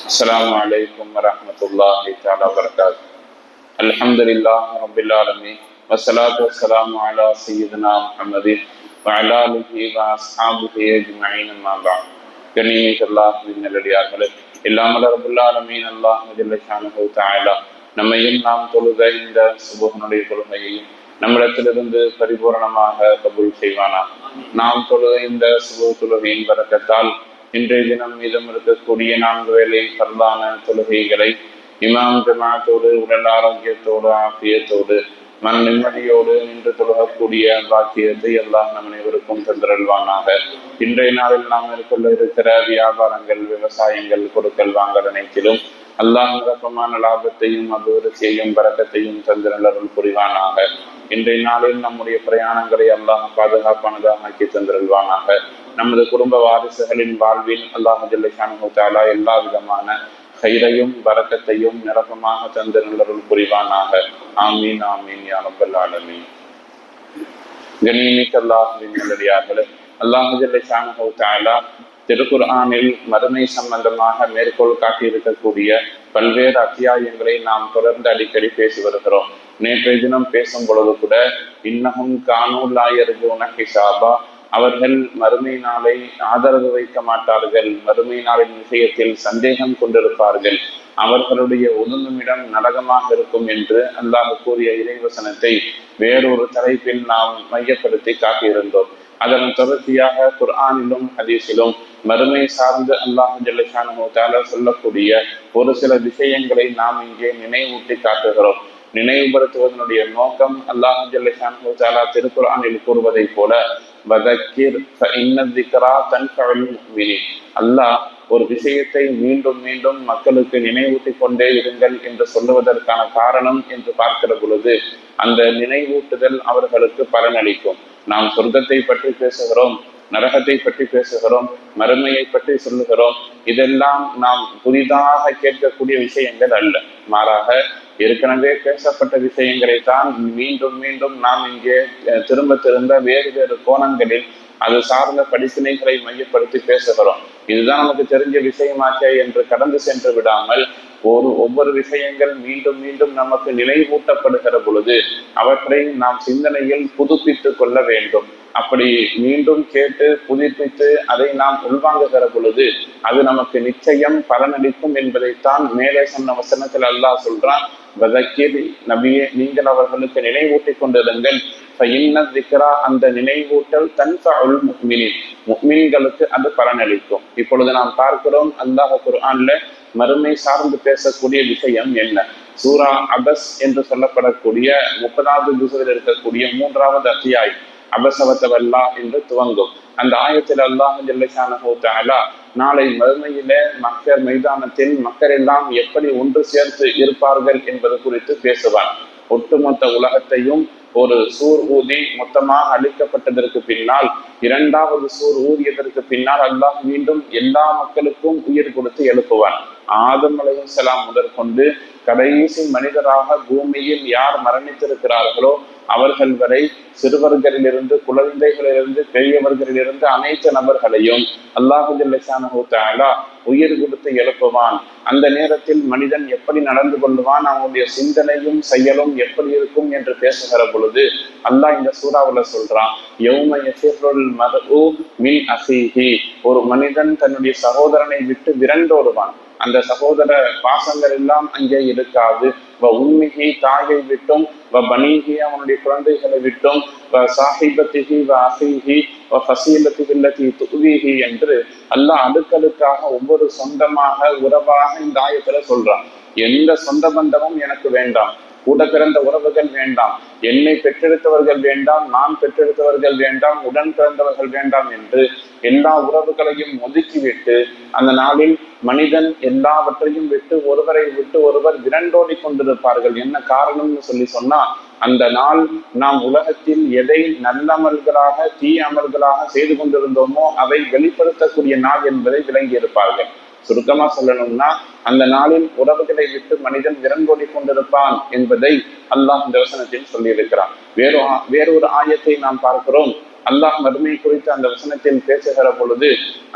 السلام عليكم ورحمة الله تعالى وبركاته. الحمد لله رب العالمين والصلاة والسلام على سيدنا محمد وعلى آله وأصحابه أجمعين أما بعد. கண்ணியமிக்க அல்லாஹ்வின் நல்லடியார்களே, இல்லாமல் ரப்பல் ஆலமீன் அல்லாஹ் ஜல்ல ஷானஹு தஆலா நம்மையும் நாம் தொழுத இந்த சுபஹனுடைய தொழுகையையும் நம்மிடத்திலிருந்து பரிபூரணமாக கபூல் செய்வானாக. நாம் தொழுத இந்த சுபஹ் தொழுகையின் பரக்கத்தால் இன்றைய தினம் மீதம் இருக்கக்கூடிய 4 வேளை பரலான தொழுகைகளை இமாம் ஜமாத்தோடு உடல் ஆரோக்கியத்தோடு ஆபியத்தோடு மன நிம்மதியோடு நின்று தொழுகக்கூடிய பாக்கியத்தை அல்லாஹ் நம் அனைவருக்கும் தந்திரல்வானாக. இன்றைய நாளில் நாம் மேற்கொள்ள இருக்கிற வியாபாரங்கள், விவசாயங்கள், கொடுக்கல் வாங்கல் அனைத்திலும் அல்லாஹ் நிரப்பமான லாபத்தையும் அபிவிருத்தியையும் பரக்கத்தையும் தந்திரல் புரிவானாக. இன்றைய நாளில் நம்முடைய பிரயாணங்களை அல்லாஹ் பாதுகாப்பானதாக ஆக்கி தந்திரல்வானாக. நமது குடும்ப வாரிசுகளின் வாழ்வில் அல்லாஹ் ஜல்ல ஷானஹு தஆலா எல்லா விதமான கைரையும் பரக்கத்தையும் நிரப்பமாக தந்து நல்லருள் புரிவானாக. ஆமீன் ஆமீன் யா ரப்பல் ஆலமீன். கண்ணியமிக்க அல்லாஹ்வின் நல்லடியார்களே, அல்லாஹ் ஜல்ல ஷானஹு தஆலா திருக்குர்ஆனில் மறுமை சம்பந்தமாக மேற்கோள் காட்டியிருக்கக்கூடிய பல்வேறு அத்தியாயங்களை நாம் தொடர்ந்து அடிக்கடி பேசி வருகிறோம். நேற்றைய தினம் பேசும் பொழுது கூட இன்னஹும் கானூ லா யர்ஜூன ஹிசாபா, அவர்கள் மறுமை நாளை ஆதரவு வைக்க மாட்டார்கள், மறுமை நாளின் விஷயத்தில் சந்தேகம் கொண்டிருப்பார்கள், அவர்களுடைய ஒதுங்குமிடம் நரகமாக இருக்கும் என்று அல்லாஹ் கூறிய இறைவசனத்தை வேறொரு தலைப்பில் நாம் மையப்படுத்தி காட்டியிருந்தோம். அதன் தொடர்ச்சியாக குர்ஆனிலும் ஹதீஸிலும் மறுமை சார்ந்து அல்லாஹ் ஜல்ல ஷானஹு தஆலா சொல்லக்கூடிய ஒரு சில விஷயங்களை நாம் இங்கே நினைவூட்டி காட்டுகிறோம். நினைவுபடுத்துவதனுடைய நோக்கம் அல்லாஹ் ஜல்ல ஷானஹு தஆலா திருக்குர்ஆனில் கூறுவதை போல வதக்கிர் ஃபஇன்ன ذிக்ரா தன்ஃபஉல் முஃமினீன், அல்லாஹ் ஒரு விஷயத்தை மீண்டும் மீண்டும் மக்களுக்கு நினைவூட்டி கொண்டே இருங்கள் என்று சொல்லுவதற்கான காரணம் என்று பார்க்கிற பொழுது அந்த நினைவூட்டுதல் அவர்களுக்கு பலனளிக்கும். நாம் சொர்க்கத்தை பற்றி பேசுகிறோம், நரகத்தை பற்றி பேசுகிறோம், மறுமையை பற்றி சொல்லுகிறோம். இதெல்லாம் நாம் புதிதாக கேட்கக்கூடிய விஷயங்கள் அல்ல, மாறாக ஏற்கனவே பேசப்பட்ட விஷயங்களை தான் மீண்டும் மீண்டும் நாம் இங்கே திரும்ப வேறு வேறு கோணங்களில் அது சார்ந்த படிப்பினைகளை மையப்படுத்தி பேசுகிறோம். இதுதான் நமக்கு தெரிஞ்ச விஷயமாச்சே என்று கடந்து சென்று விடாமல் ஒவ்வொரு விஷயங்கள் மீண்டும் மீண்டும் நமக்கு நினைவூட்டப்படுகிற பொழுது அவற்றை நாம் சிந்தனையில் புதுப்பித்துக் கொள்ள வேண்டும். அப்படி மீண்டும் கேட்டு புதுப்பித்து அதை நாம் உள்வாங்குகிற பொழுது அது நமக்கு நிச்சயம் பலனளிக்கும் என்பதைத்தான் மேலே சொன்ன வசனத்தில் அல்லாஹ் சொல்றான், வதக்கிர் நபியே, நீங்கள் அவர்களுக்கு நினைவூட்டி கொண்டிருங்கள், அந்த நினைவூட்டல் தன்ஃபஉல் முஃமினீன், முஃமின்களுக்கு அது பலனளிக்கும். இப்பொழுது நாம் பார்க்கிறோம் அல்லாஹ் குர்ஆன்ல மறுமை சார்ந்து பேசக்கூடிய விஷயம் என்ன. சூரா அபஸ் என்று சொல்லப்படக்கூடிய 30வது ஜுஸில் இருக்கக்கூடிய 3வது அத்தியாயம் அபஸவத்தவல்லா என்று துவங்கும். அந்த ஆயத்தில் அல்லாஹ் ஜல்ல ஷானஹு தஆலா நாளை மறுமையிலே மக்கள் மைதானத்தில் மக்கள் எல்லாம் எப்படி ஒன்று சேர்த்து இருப்பார்கள் என்பது குறித்து பேசுவார். ஒட்டுமொத்த உலகத்தையும் ஒரு சூர் ஊதி மொத்தமாக அழிக்கப்பட்டதற்கு பின்னால் 2வது சூர் ஊதியதற்கு பின்னால் அல்லாஹ் மீண்டும் எல்லா மக்களுக்கும் உயிர் கொடுத்து எழுப்புவான். ஆதம் அலைஹிஸ்ஸலாம் முதற்கொண்டு கடைசி மனிதராக பூமியில் யார் மரணித்திருக்கிறார்களோ அவர்கள் வரை, சிறுவர்களிலிருந்து குழந்தைகளிலிருந்து பெரியவர்களிலிருந்து அனைத்து நபர்களையும் அல்லாஹ் ஜல்ல ஷானஹு தஆலா உயிர் கொடுத்து எழுப்புவான். அந்த நேரத்தில் மனிதன் எப்படி நடந்து கொள்வான், அவனுடைய சிந்தனையும் செயலும் எப்படி இருக்கும் என்று பேசுகிற பொழுது அல்லாஹ் இந்த சூறாவுல சொல்றான், யௌம யஃபிருல் மர்உ மின் அஹீஹி, ஒரு மனிதன் தன்னுடைய சகோதரனை விட்டு விரண்டோடுவான். அந்த சகோதர பாசங்கள் எல்லாம் அங்கே இருக்காது. உம்மிஹி, தாயை விட்டும், பனீஹி, அவனுடைய குழந்தைகளை விட்டும், சாஹிபத்திஹி அஹீஹி ஃபஸீலத்திஹி அல்லதி துவீஹி என்று அல்லாஹ் அடுக்கடுக்காக ஒவ்வொரு சொந்தமாக உறவாக இந்த ஆயத்துல சொல்றான். எந்த சொந்த பந்தமும் எனக்கு வேண்டாம், கூட பிறந்த உறவுகள் வேண்டாம், என்னை பெற்றெடுத்தவர்கள் வேண்டாம், நான் பெற்றெடுத்தவர்கள் வேண்டாம், உடன் பிறந்தவர்கள் வேண்டாம் என்று எல்லா உறவுகளையும் ஒதுக்கிவிட்டு அந்த நாளில் மனிதன் எல்லாவற்றையும் விட்டு ஒருவரை விட்டு ஒருவர் விரண்டோடி கொண்டிருப்பார்கள். என்ன காரணம்னு சொன்னா, அந்த நாள் நாம் உலகத்தில் எதை நல்ல அமல்களாக தீய அமல்களாக செய்து கொண்டிருந்தோமோ அதை வெளிப்படுத்தக்கூடிய நாள் என்பதை விளங்கி இருப்பார்கள். சுருக்கமா சொல்லணும்னா, அந்த நாளில் உறவுகளை விட்டு மனிதன் விரண்டோடி கொண்டிருப்பான் என்பதை அல்லாஹ் இந்த வசனத்தில் சொல்லியிருக்கிறான். வேறொரு ஆயத்தை நாம் பார்க்கிறோம். அல்லாஹ் மறுமை குறித்து அந்த வசனத்தில் பேசுகிற பொழுது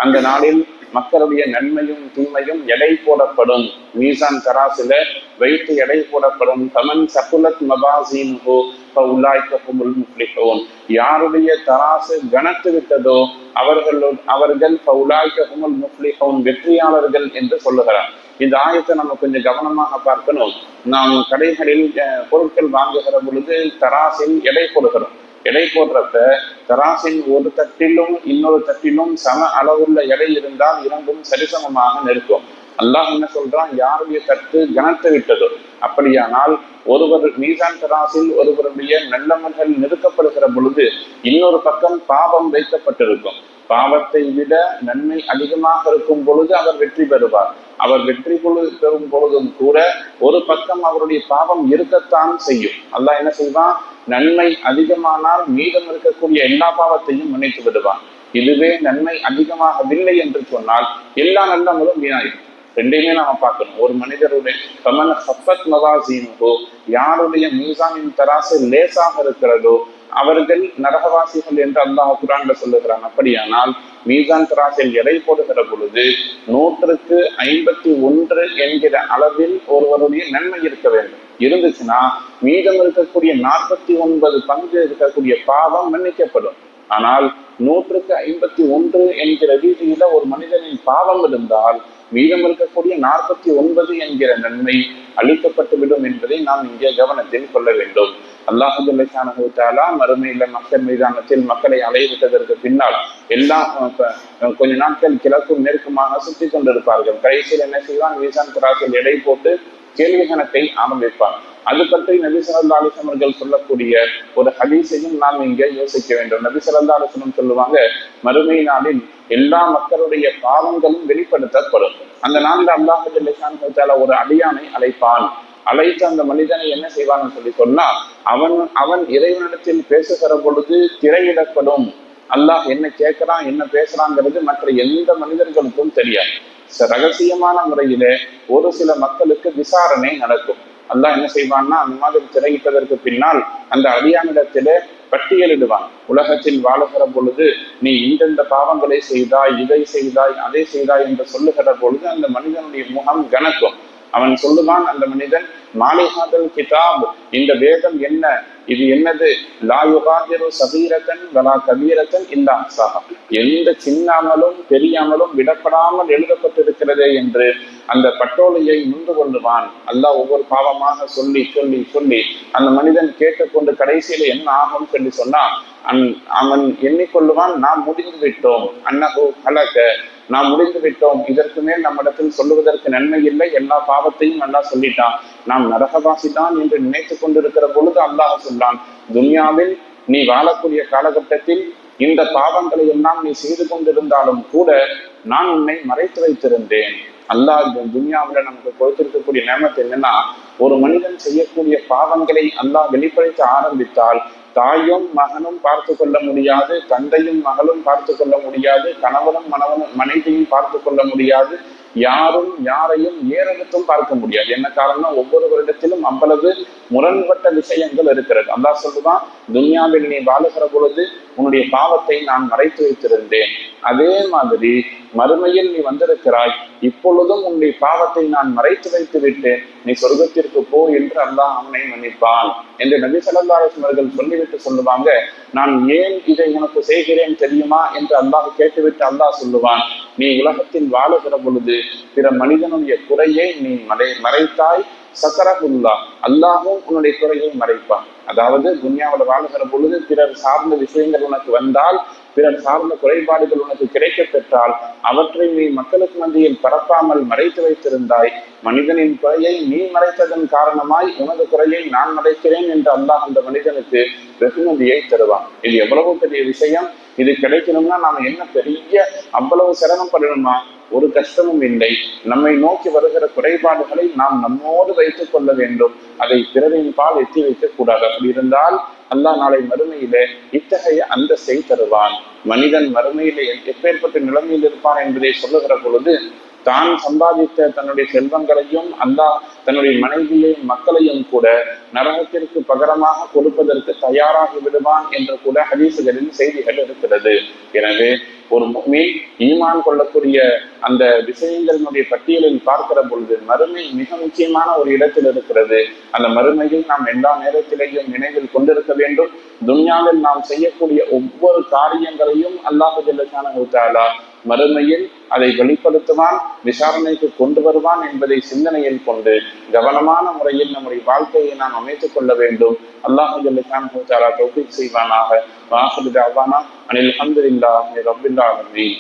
அந்த நாளில் மக்களுடைய நன்மையும் தீமையும் எடை போடப்படும். மீசான் தராசில வைத்து எடை போடப்படும். தமன் சகுலத் மபாசீனுஹு ஃபஉலாயிக ஹுமுல் முஃப்லிஹூன். யாருடைய தராசு கனத்து விட்டதோ அவர்கள் ஃபஉலாயிக ஹுமுல் முஃப்லிஹூன், வெற்றியாளர்கள் என்று சொல்லுகிறார். இந்த ஆயத்தை நம்ம கொஞ்சம் கவனமாக பார்க்கணும். நாம் கடைகளில் பொருட்கள் வாங்குகிற பொழுது தராசில் எடை போடுகிறோம். எடை போடுறப்ப தராசின் ஒரு தட்டிலும் இன்னொரு தட்டிலும் சம அளவுள்ள எடை இருந்தால் இரண்டும் சரிசமமாக நிற்கும். அல்லாஹ் என்ன சொல்றான்? யாருடைய தட்டு கனத்து விட்டதோ, அப்படியானால் ஒருவர் மீசான் தராசில் ஒருவருடைய நல்லமல்கள் நிறுத்தப்படுகிற பொழுது இன்னொரு பக்கம் பாவம் வைக்கப்பட்டிருக்கும். பாவத்தை விட நன்மை அதிகமாக இருக்கும் பொழுது அவர் வெற்றி பெறுவார். அவர் வெற்றி பெறும் பொழுதும் கூட ஒரு பக்கம் அவருடைய பாவம் இருக்கத்தான் செய்யும். அல்லாஹ் என்ன செய்வான்? நன்மை அதிகமானால் மீதம் இருக்கக்கூடிய எல்லா பாவத்தையும் மன்னித்து விடுவான். இதுவே நன்மை அதிகமாகவில்லை என்று சொன்னால் எல்லா நல்லங்களும் வீணாயிடும். ரெண்டையுமே நாம பார்க்கணும். ஒரு மனிதருடைய கமன் ஹஃபத் மவாசீனுஹு, யாருடைய மீசானின் தராசு லேசாக இருக்கிறதோ அவர்கள் நரகவாசிகள் என்று அல்லாஹ் குர்ஆன்ல சொல்லுகிறான். அப்படியானால் மீசான் தராசில் எடை போடுகிற பொழுது 151 என்கிற அளவில் ஒருவருடைய நன்மை இருக்க வேண்டும். இருந்துச்சுன்னா மீதம் இருக்கக்கூடிய 49 பங்கு இருக்கக்கூடிய பாவம் மன்னிக்கப்படும். ஆனால் 151 என்கிற ரீதியில ஒரு மனிதனின் பாவம் இருந்தால் மீதம் இருக்கக்கூடிய 49 என்கிற நன்மை அளிக்கப்பட்டுவிடும் என்பதை நாம் இங்கே கவனத்தில் கொள்ள வேண்டும். அல்லாஹ் ஜல்ல ஷானஹு தஆலா மறுமையில மக்கள் மைதானத்தில் மக்களை அலைவிட்டதற்கு பின்னால் எல்லாம் கொஞ்ச நாட்கள் கிழக்கும் மேற்குமாக சுற்றி கொண்டிருப்பார்கள். கடைசியில் என்ன செய்வான்? மீசான் தராசில் எடை போட்டு கேள்வி கணக்கை ஆரம்பிப்பார். அது பற்றி நபி ஸல்லல்லாஹு அலைஹி வஸல்லம் அவர்கள் சொல்லக்கூடிய ஒரு ஹதீஸையும் நாம் இங்கே யோசிக்க வேண்டும். நபி ஸல்லல்லாஹு அலைஹி வஸல்லம் சொல்லுவாங்க, மறுமை நாளில் எல்லா மக்களுடைய பாவங்களும் வெளிப்படுத்தப்படும். அந்த நாளில் அல்லாஹ் ஜல்ல ஷானஹு தஆலா ஒரு அடியானை அழைப்பான். அழைத்து அந்த மனிதனை என்ன செய்வான்னு சொல்லி சொன்னா, அவன் இறைவனிடத்தில் பேசுகிற பொழுது திரையிடப்படும். அல்லாஹ் என்ன கேட்கிறான் என்ன பேசுறாங்கிறது மற்ற எந்த மனிதர்களுக்கும் தெரியாது. ரகசியமான முறையிலே ஒரு சில மக்களுக்கு விசாரணை நடக்கும். அல்லாஹ் என்ன செய்வான்னா, அந்த மாதிரி திரையிட்டதற்கு பின்னால் அந்த அடியானிடத்திலே பட்டியலிடுவான். உலகத்தில் வாழுகிற பொழுது நீ இந்தெந்த பாவங்களை செய்தாய், இதை செய்தாய், அதை செய்தாய் என்று சொல்லுகிற பொழுது அந்த மனிதனுடைய முகம் கனக்கும். அவன் சொல்லுவான், அந்த மனிதன், மாலிஹாதல் கிதாப், இந்த வேதம் என்ன, இது என்னது? லா யுகாதிரு சகீரத்தன் வலா கபீரத்தன் இல்லா அஹ்சாஹா, எந்த சின்னாமலும் பெரியாமலும் விடப்படாமல் எழுதப்பட்டிருக்கிறதே என்று அந்த பட்டோலையை முந்து கொள்ளுவான். அல்லாஹ் ஒவ்வொரு பாவமாக சொல்லி சொல்லி சொல்லி அந்த மனிதன் கேட்டுக்கொண்டு கடைசியில என்ன ஆகும் சொல்லி சொன்னா, அவன் எண்ணிக்கொள்ளுவான், நாம் முடிந்து விட்டோம், அன்னஹு ஹலக, நாம் முடிந்து விட்டோம், இதற்கு மேல் நம்மிடத்தில் சொல்லுவதற்கு நன்மை இல்லை, எல்லா பாவத்தையும் அல்லாஹ் சொல்லிட்டான், நாம் நரகவாசி தான் என்று நினைத்து கொண்டிருக்கிற பொழுது அல்லாஹ் சொன்னான், துன்யாவில் நீ வாழக்கூடிய காலகட்டத்தில் இந்த பாவங்களை எல்லாம் நீ செய்து கொண்டிருந்தாலும் கூட நான் உன்னை மறைத்து வைத்திருந்தேன். அல்லாஹ் துன்யாவில் நமக்கு கொடுத்திருக்கக்கூடிய நேமத்தை என்னன்னா, ஒரு மனிதன் செய்யக்கூடிய பாவங்களை அல்லாஹ் வெளிப்படுத்த ஆரம்பித்தால் தாயும் மகனும் பார்த்து கொள்ள முடியாது, தந்தையும் மகளும் பார்த்து கொள்ள முடியாது, கணவனும் மனைவியும் பார்த்து கொள்ள முடியாது, யாரும் யாரையும் ஏறெடுத்தும் பார்க்க முடியாது. என்ன காரணம்? ஒவ்வொரு வருடத்திலும் அவ்வளவு முரண்பட்ட விஷயங்கள் இருக்கிறது. அல்லாஹ் சொல்லுவான், துன்யாவில் நீ வாழுகிற பொழுது உன்னுடைய பாவத்தை நான் மறைத்து வைத்திருந்தேன், அதே மாதிரி மறுமையில் நீ வந்திருக்கிறாய், இப்பொழுதும் உன்னுடைய பாவத்தை நான் மறைத்து வைத்து விட்டேன், நீ சொர்க்கத்திற்கு போ என்று அல்லாஹ் அவனை மன்னிப்பான் என்று நபி ஸல்லல்லாஹு அலைஹி வஸல்லம் அவர்கள் சொல்லிவிட்டு சொல்லுவாங்க, நான் ஏன் இதை உனக்கு செய்கிறேன் தெரியுமா என்று அல்லாஹ் கேட்டுவிட்டு அல்லாஹ் சொல்லுவான், நீ உலகத்தில் வாழுகிற பொழுது பிற மனிதனுடைய குறையை நீ மறைத்தாய், சக்கரகுல்லா, அல்லாஹும் உன்னுடைய குறையை மறைப்பான். அதாவது துன்யாவில் வாழுகிற பொழுது பிறர் சார்ந்த விஷயங்கள் உனக்கு வந்தால், பிறர் சார்ந்த குறைபாடுகள் உனக்கு கிடைக்க பெற்றால் அவற்றை நீ மக்களுக்கு மத்தியில் பரப்பாமல் மறைத்து வைத்திருந்தாய், மனிதனின் குறையை நீ மறைத்ததன் காரணமாய் உனது குறையை நான் மறைக்கிறேன் என்று அல்லாஹ் அந்த மனிதனுக்கு வெகுமதியை தருவான். இது எவ்வளவு பெரிய விஷயம்! இது கிடைக்கணும்னா நாம என்ன பெரிய அவ்வளவு சிரமப்படணுமா? ஒரு கஷ்டமும் இல்லை. நம்மை நோக்கி வருகிற குறைபாடுகளை நாம் நம்மோடு வைத்துக் கொள்ள வேண்டும், அதை பிறரின் பால் எத்தி வைக்க கூடாது. அப்படி இருந்தால் அல்லாஹ் நாளை மறுமையிலே இத்தகைய அந்தஸ்தை தருவான். மனிதன் மறுமையிலே எப்பேற்பட்ட நிலைமையில் இருப்பான் என்பதை சொல்லுகிற பொழுது, தான் சம்பாதித்த தன்னுடைய செல்வங்களையும் அல்லாஹ் தன்னுடைய மனைவியையும் மக்களையும் கூட நரகத்திற்கு பகரமாக கொடுப்பதற்கு தயாராகி விடுவான் என்று கூட ஹதீசுகளில் செய்திகள் இருக்கிறது. எனவே ஒரு முஃமின் ஈமான் கொள்ளக்கூடிய அந்த விஷயங்களினுடைய பட்டியலில் பார்க்கிற பொழுது மறுமை மிக முக்கியமான ஒரு இடத்தில் இருக்கிறது. அந்த மறுமையை நாம் எல்லா நேரத்திலேயும் நினைவில் கொண்டிருக்க வேண்டும். துன்யாவில் நாம் செய்யக்கூடிய ஒவ்வொரு காரியங்களையும் அல்லாஹு ஜல்ல ஷானஹு தஆலா மறுமையில் அதை வெளிப்படுத்துவான், விசாரணைக்கு கொண்டு வருவான் என்பதை சிந்தனையில் கொண்டு கவனமான முறையில் நம்முடைய வாழ்க்கையை நாம் அமைத்துக் கொள்ள வேண்டும். அல்லாஹு ஜல்ல ஷானஹு தஆலா தௌஃபீக் செய்வானாக. வஆகிரு தஅவானா அனில் ஹம்துலில்லாஹி ரப்பில் ஆலமீன்.